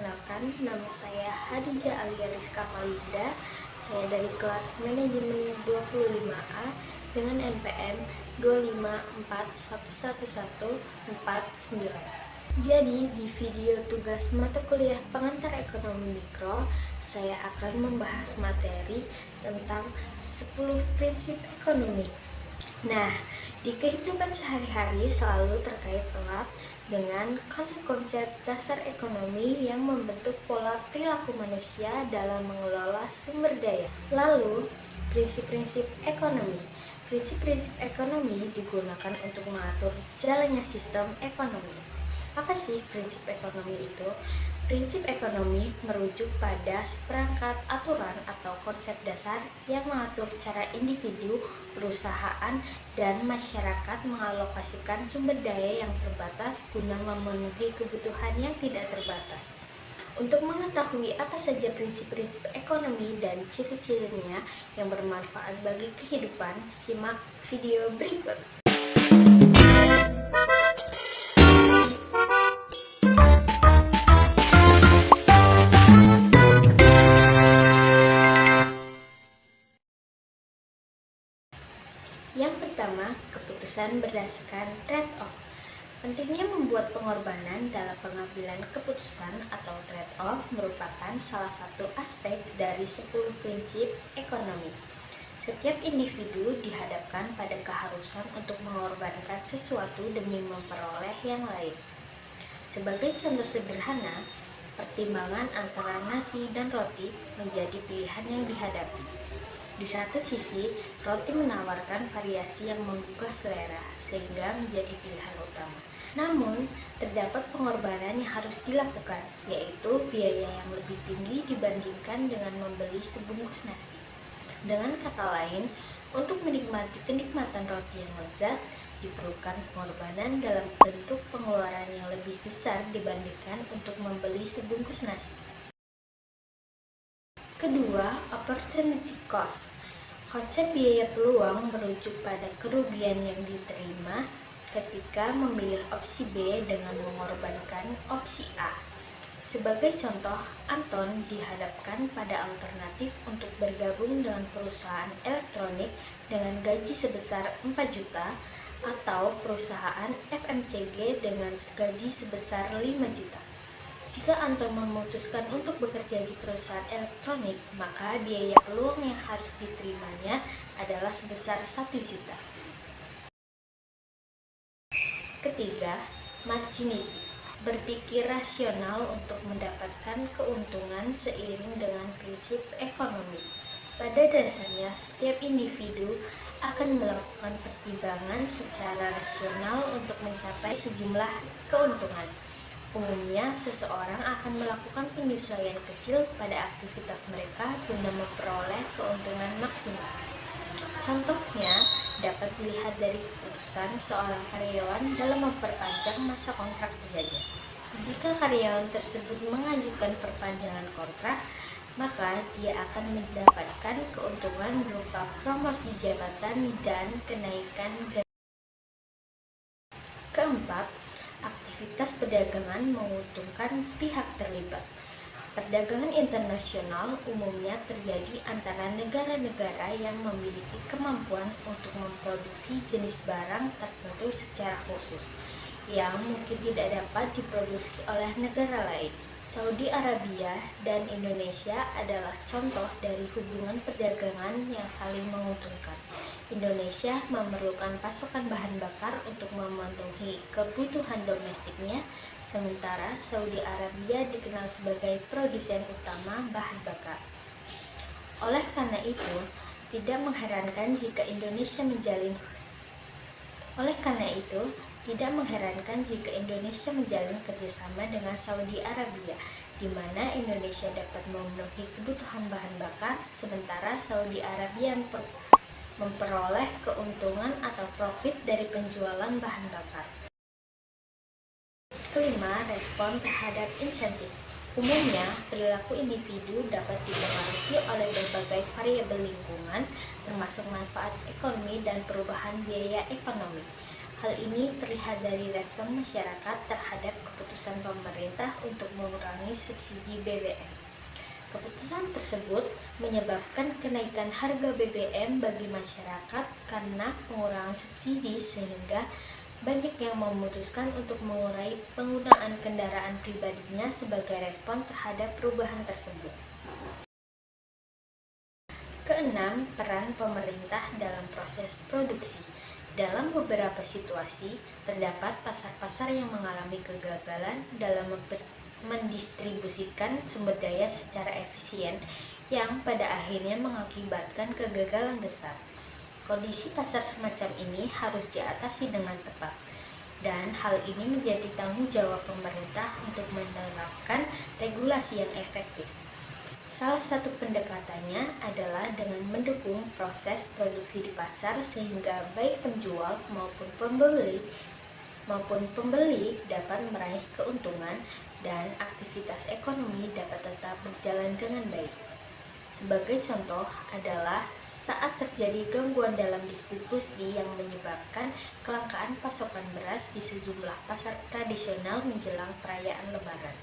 Perkenalkan, nama saya Hadijah Alia Rizka Malinda. Saya dari kelas manajemen 25A dengan NPM 254111149. Jadi, di video tugas mata kuliah pengantar ekonomi mikro, saya akan membahas materi tentang 10 prinsip ekonomi. Nah, di kehidupan sehari-hari selalu terkait erat dengan konsep-konsep dasar ekonomi yang membentuk pola perilaku manusia dalam mengelola sumber daya. Lalu, prinsip-prinsip ekonomi. Prinsip-prinsip ekonomi digunakan untuk mengatur jalannya sistem ekonomi. Apa sih prinsip ekonomi itu? Prinsip ekonomi merujuk pada seperangkat aturan atau konsep dasar yang mengatur cara individu, perusahaan, dan masyarakat mengalokasikan sumber daya yang terbatas guna memenuhi kebutuhan yang tidak terbatas. Untuk mengetahui apa saja prinsip-prinsip ekonomi dan ciri-cirinya yang bermanfaat bagi kehidupan, simak video berikut. Yang pertama, keputusan berdasarkan trade-off. Pentingnya membuat pengorbanan dalam pengambilan keputusan atau trade-off merupakan salah satu aspek dari 10 prinsip ekonomi. Setiap individu dihadapkan pada keharusan untuk mengorbankan sesuatu demi memperoleh yang lain. Sebagai contoh sederhana, pertimbangan antara nasi dan roti menjadi pilihan yang dihadapi. Di satu sisi, roti menawarkan variasi yang menggugah selera, sehingga menjadi pilihan utama. Namun, terdapat pengorbanan yang harus dilakukan, yaitu biaya yang lebih tinggi dibandingkan dengan membeli sebungkus nasi. Dengan kata lain, untuk menikmati kenikmatan roti yang lezat, diperlukan pengorbanan dalam bentuk pengeluaran yang lebih besar dibandingkan untuk membeli sebungkus nasi. Kedua, opportunity cost. Konsep biaya peluang merujuk pada kerugian yang diterima ketika memilih opsi B dengan mengorbankan opsi A. Sebagai contoh, Anton dihadapkan pada alternatif untuk bergabung dengan perusahaan elektronik dengan gaji sebesar 4 juta atau perusahaan FMCG dengan gaji sebesar 5 juta. Jika Anton memutuskan untuk bekerja di perusahaan elektronik, maka biaya peluang yang harus diterimanya adalah sebesar 1 juta. Ketiga, marginality. Berpikir rasional untuk mendapatkan keuntungan seiring dengan prinsip ekonomi. Pada dasarnya, setiap individu akan melakukan pertimbangan secara rasional untuk mencapai sejumlah keuntungan. Umumnya, seseorang akan melakukan penyesuaian kecil pada aktivitas mereka guna memperoleh keuntungan maksimal. Contohnya, dapat dilihat dari keputusan seorang karyawan dalam memperpanjang masa kontrak kerjanya. Jika karyawan tersebut mengajukan perpanjangan kontrak, maka dia akan mendapatkan keuntungan berupa promosi jabatan dan kenaikan gaji. Keempat, aktivitas perdagangan menguntungkan pihak terlibat. Perdagangan internasional umumnya terjadi antara negara-negara yang memiliki kemampuan untuk memproduksi jenis barang tertentu secara khusus, yang mungkin tidak dapat diproduksi oleh negara lain. Saudi Arabia dan Indonesia adalah contoh dari hubungan perdagangan yang saling menguntungkan. Indonesia memerlukan pasokan bahan bakar untuk memenuhi kebutuhan domestiknya, sementara Saudi Arabia dikenal sebagai produsen utama bahan bakar. Oleh karena itu, tidak mengherankan jika Indonesia menjalin kerjasama dengan Saudi Arabia, di mana Indonesia dapat memenuhi kebutuhan bahan bakar, sementara Saudi Arabia memperoleh keuntungan atau profit dari penjualan bahan bakar. Kelima, respon terhadap insentif. Umumnya, perilaku individu dapat dipengaruhi oleh berbagai variabel lingkungan, termasuk manfaat ekonomi dan perubahan biaya ekonomi. Hal ini terlihat dari respon masyarakat terhadap keputusan pemerintah untuk mengurangi subsidi BBM. Keputusan tersebut menyebabkan kenaikan harga BBM bagi masyarakat karena pengurangan subsidi, sehingga banyak yang memutuskan untuk mengurangi penggunaan kendaraan pribadinya sebagai respon terhadap perubahan tersebut. Keenam, peran pemerintah dalam proses produksi. Dalam beberapa situasi, terdapat pasar-pasar yang mengalami kegagalan dalam mendistribusikan sumber daya secara efisien, yang pada akhirnya mengakibatkan kegagalan besar. Kondisi pasar semacam ini harus diatasi dengan tepat, dan hal ini menjadi tanggung jawab pemerintah untuk menerapkan regulasi yang efektif. Salah satu pendekatannya adalah dengan mendukung proses produksi di pasar sehingga baik penjual maupun pembeli dapat meraih keuntungan dan aktivitas ekonomi dapat tetap berjalan dengan baik. Sebagai contoh adalah saat terjadi gangguan dalam distribusi yang menyebabkan kelangkaan pasokan beras di sejumlah pasar tradisional menjelang perayaan Lebaran.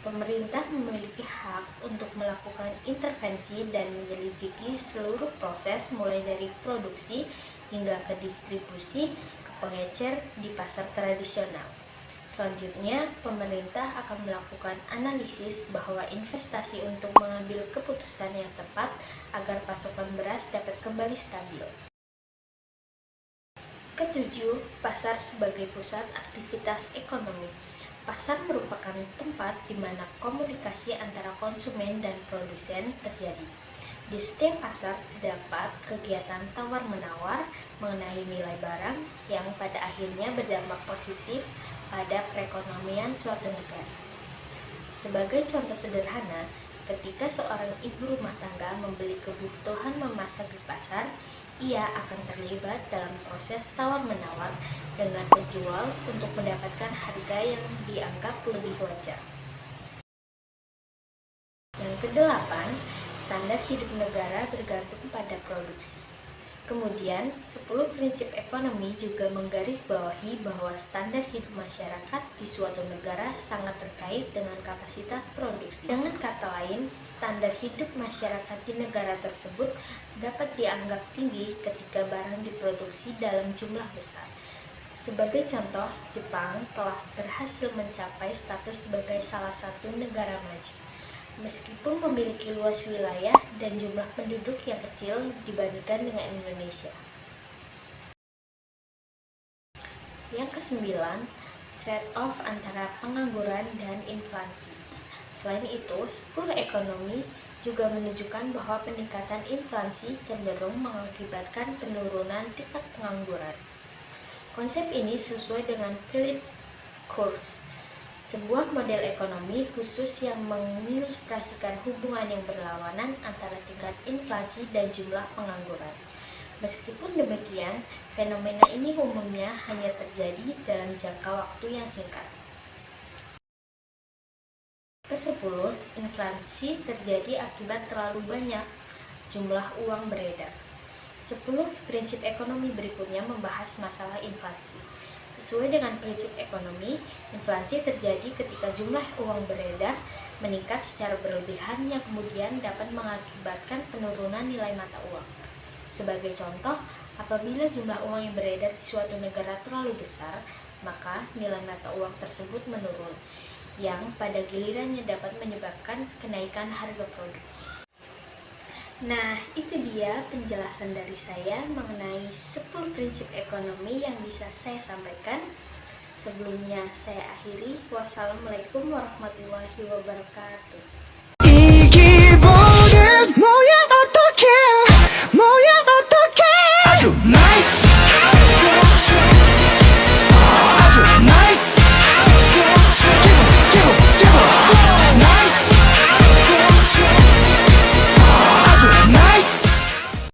Pemerintah memiliki hak untuk melakukan intervensi dan menyelidiki seluruh proses mulai dari produksi hingga ke distribusi ke pengecer di pasar tradisional. Selanjutnya, pemerintah akan melakukan analisis bahwa investasi untuk mengambil keputusan yang tepat agar pasokan beras dapat kembali stabil. Ketujuh, pasar sebagai pusat aktivitas ekonomi. Pasar merupakan tempat di mana komunikasi antara konsumen dan produsen terjadi. Di setiap pasar terdapat kegiatan tawar-menawar mengenai nilai barang yang pada akhirnya berdampak positif pada perekonomian suatu negara. Sebagai contoh sederhana, ketika seorang ibu rumah tangga membeli kebutuhan memasak di pasar, ia akan terlibat dalam proses tawar-menawar dengan penjual untuk mendapatkan harga yang dianggap lebih wajar. Yang kedelapan, standar hidup negara bergantung pada produksi. Kemudian, 10 prinsip ekonomi juga menggarisbawahi bahwa standar hidup masyarakat di suatu negara sangat terkait dengan kapasitas produksi. Dengan kata lain, standar hidup masyarakat di negara tersebut dapat dianggap tinggi ketika barang diproduksi dalam jumlah besar. Sebagai contoh, Jepang telah berhasil mencapai status sebagai salah satu negara maju, meskipun memiliki luas wilayah dan jumlah penduduk yang kecil dibandingkan dengan Indonesia. Yang kesembilan, trade-off antara pengangguran dan inflasi. Selain itu, 10 ekonomi juga menunjukkan bahwa peningkatan inflasi cenderung mengakibatkan penurunan tingkat pengangguran. Konsep ini sesuai dengan Philip Curves, sebuah model ekonomi khusus yang mengilustrasikan hubungan yang berlawanan antara tingkat inflasi dan jumlah pengangguran. Meskipun demikian, fenomena ini umumnya hanya terjadi dalam jangka waktu yang singkat. Ke-10, inflasi terjadi akibat terlalu banyak jumlah uang beredar. 10 prinsip ekonomi berikutnya membahas masalah inflasi. Sesuai dengan prinsip ekonomi, inflasi terjadi ketika jumlah uang beredar meningkat secara berlebihan yang kemudian dapat mengakibatkan penurunan nilai mata uang. Sebagai contoh, apabila jumlah uang yang beredar di suatu negara terlalu besar, maka nilai mata uang tersebut menurun, yang pada gilirannya dapat menyebabkan kenaikan harga produk. Nah, itu dia penjelasan dari saya mengenai 10 prinsip ekonomi yang bisa saya sampaikan. Sebelumnya saya akhiri. Wassalamualaikum warahmatullahi wabarakatuh.